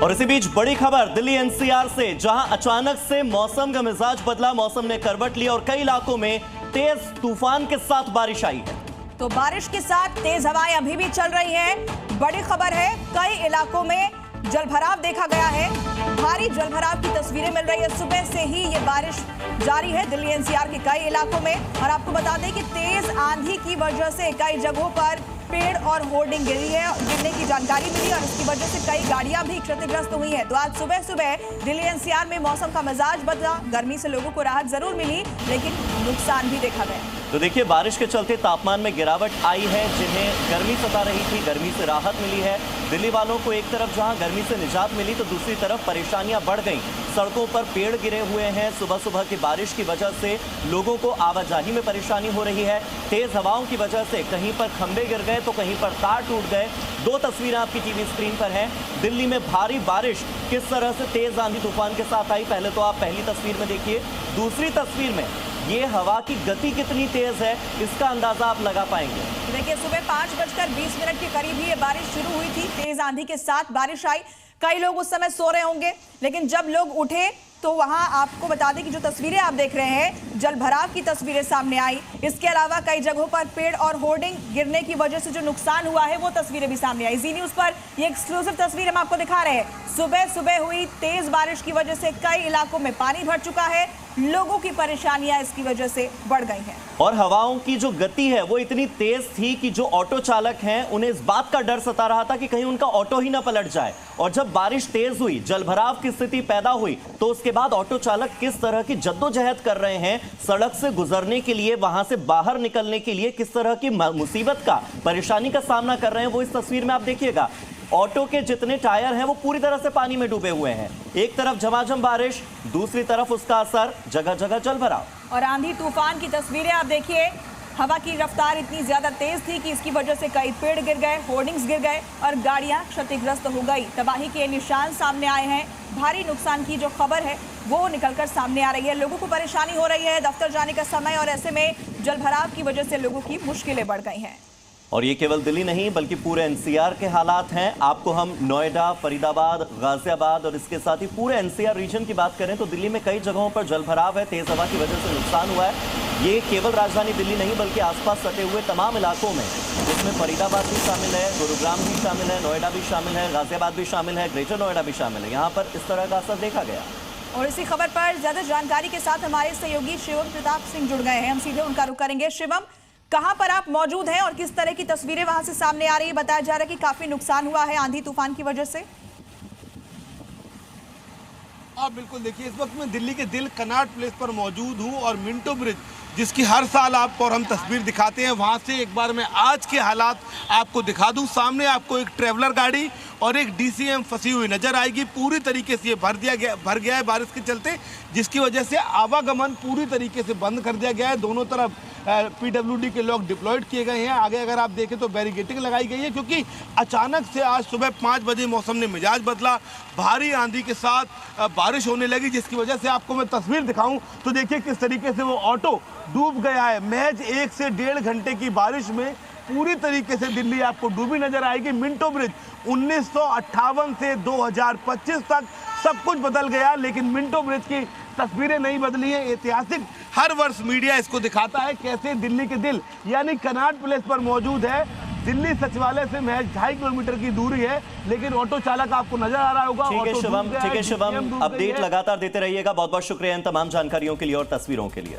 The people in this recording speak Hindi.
और इसी बीच बड़ी खबर दिल्ली एनसीआर से, जहां अचानक से मौसम का मिजाज बदला, मौसम ने करवट ली और कई इलाकों में तेज तूफान के साथ बारिश आई है। तो बारिश के साथ तेज हवाएं अभी भी चल रही हैं। बड़ी खबर है, कई इलाकों में जलभराव देखा गया है। भारी जलभराव की तस्वीरें मिल रही है। सुबह से ही ये बारिश जारी है दिल्ली एनसीआर के कई इलाकों में। और आपको बता दें कि तेज आंधी की वजह से कई जगहों पर पेड़ और होर्डिंग गिरने की जानकारी मिली और इसकी वजह से कई गाड़ियां भी क्षतिग्रस्त हुई हैं। तो आज सुबह सुबह दिल्ली एनसीआर में मौसम का मिजाज बदला। गर्मी से लोगों को राहत जरूर मिली, लेकिन नुकसान भी देखा गया। तो देखिए, बारिश के चलते तापमान में गिरावट आई है। जिन्हें गर्मी सता रही थी, गर्मी से राहत मिली है। दिल्ली वालों को एक तरफ जहां गर्मी से निजात मिली, तो दूसरी तरफ परेशानियां बढ़ गईं। सड़कों पर पेड़ गिरे हुए हैं। सुबह सुबह की बारिश की वजह से लोगों को आवाजाही में परेशानी हो रही है। तेज हवाओं की वजह से कहीं पर खंभे गिर गए तो कहीं पर तार टूट गए। दो तस्वीरें आपकी टीवी स्क्रीन पर हैं। दिल्ली में भारी बारिश किस तरह से तेज आंधी तूफान के साथ आई, पहले तो आप पहली तस्वीर में देखिए। दूसरी तस्वीर में ये हवा की गति कितनी तेज है, इसका अंदाजा आप लगा पाएंगे। देखिए, सुबह 5:20 के करीब ही ये बारिश शुरू हुई थी। तेज आंधी के साथ बारिश आई। कई लोग उस समय सो रहे होंगे, लेकिन जब लोग उठे तो वहां आपको बता दें कि जो तस्वीरें आप देख रहे हैं, जलभराव की तस्वीरें सामने आई। इसके अलावा कई जगहों पर पेड़ और होर्डिंग गिरने की वजह से जो नुकसान हुआ है, वो तस्वीरें भी सामने आई। जी न्यूज पर ये एक्सक्लूसिव तस्वीर हम आपको दिखा रहे हैं। सुबह सुबह हुई तेज बारिश की वजह से कई इलाकों में पानी भर चुका है। लोगों की परेशानियां इसकी वजह से बढ़ गई हैं। और हवाओं की जो गति है वो इतनी तेज थी कि जो ऑटो चालक हैं, उन्हें इस बात का डर सता रहा था कि कहीं उनका ऑटो ही ना पलट जाए। और जब बारिश तेज हुई, जलभराव की स्थिति पैदा हुई, तो उसके बाद ऑटो चालक किस तरह की जद्दोजहद कर रहे हैं सड़क से गुजरने के लिए, वहां से बाहर निकलने के लिए, किस तरह की मुसीबत का, परेशानी का सामना कर रहे हैं, वो इस तस्वीर में आप देखिएगा। ऑटो के जितने टायर हैं वो पूरी तरह से पानी में डूबे हुए हैं। एक तरफ झमाझम बारिश, दूसरी तरफ उसका असर, जगह जगह जलभराव। और आंधी तूफान की तस्वीरें आप देखिए। हवा की रफ्तार इतनी ज्यादा तेज थी कि इसकी वजह से कई पेड़ गिर गए, होर्डिंग्स गिर गए और गाड़ियां क्षतिग्रस्त हो गई। तबाही के निशान सामने आए हैं। भारी नुकसान की जो खबर है वो निकलकर सामने आ रही है। लोगों को परेशानी हो रही है, दफ्तर जाने का समय, और ऐसे में जलभराव की वजह से लोगों की मुश्किलें बढ़ गई हैं। और ये केवल दिल्ली नहीं बल्कि पूरे एनसीआर के हालात हैं। आपको हम नोएडा, फरीदाबाद, गाजियाबाद और इसके साथ ही पूरे एनसीआर रीजन की बात करें तो दिल्ली में कई जगहों पर जलभराव है, तेज हवा की वजह से नुकसान हुआ है। ये केवल राजधानी दिल्ली नहीं बल्कि आसपास सटे हुए तमाम इलाकों में, जिसमें फरीदाबाद भी शामिल है, गुरुग्राम भी शामिल है, नोएडा भी शामिल है, गाजियाबाद भी शामिल है, ग्रेटर नोएडा भी शामिल है। यहाँ पर इस तरह का असर देखा गया। और इसी खबर पर ज्यादा जानकारी के साथ हमारे सहयोगी शिवम प्रताप सिंह जुड़ गए हैं। हम सीधे उनका रुख करेंगे। शिवम, कहां पर आप मौजूद हैं और किस तरह की तस्वीरें वहां से सामने आ रही है? बताया जा रहा है कि काफी नुकसान हुआ है आंधी तूफान की वजह से। हाँ बिल्कुल, देखिए इस वक्त मैं दिल्ली के दिल कनॉट प्लेस पर मौजूद हूँ और मिंटो ब्रिज, जिसकी हर साल आपको और हम तस्वीर दिखाते हैं, वहाँ से एक बार मैं आज के हालात आपको दिखा दूँ। सामने आपको एक ट्रैवलर गाड़ी और एक डीसीएम फंसी हुई नजर आएगी। पूरी तरीके से ये भर गया है बारिश के चलते, जिसकी वजह से आवागमन पूरी तरीके से बंद कर दिया गया है। दोनों तरफ पीडब्ल्यूडी के लोग डिप्लॉयड किए गए हैं। आगे अगर आप देखें तो बैरिकेडिंग लगाई गई है, क्योंकि अचानक से आज सुबह 5 बजे मौसम ने मिजाज बदला। भारी आंधी के साथ बारिश होने लगी, जिसकी वजह से आपको मैं तस्वीर दिखाऊं तो देखिए किस तरीके से वो ऑटो डूब गया है। महज 1 से 1.5 घंटे की बारिश में पूरी तरीके से दिल्ली आपको डूबी नजर आएगी। मिंटो ब्रिज 1958 से 2025 तक सब कुछ बदल गया, लेकिन मिंटो ब्रिज की तस्वीरें नहीं बदली हैं। ऐतिहासिक, हर वर्ष मीडिया इसको दिखाता है कैसे दिल्ली के दिल यानी कनॉट प्लेस पर मौजूद है। दिल्ली सचिवालय से महज 2.5 किलोमीटर की दूरी है, लेकिन ऑटो चालक आपको नजर आ रहा होगा। ठीक है शिवम, अपडेट लगातार देते रहिएगा। बहुत बहुत शुक्रिया इन तमाम जानकारियों के लिए और तस्वीरों के लिए।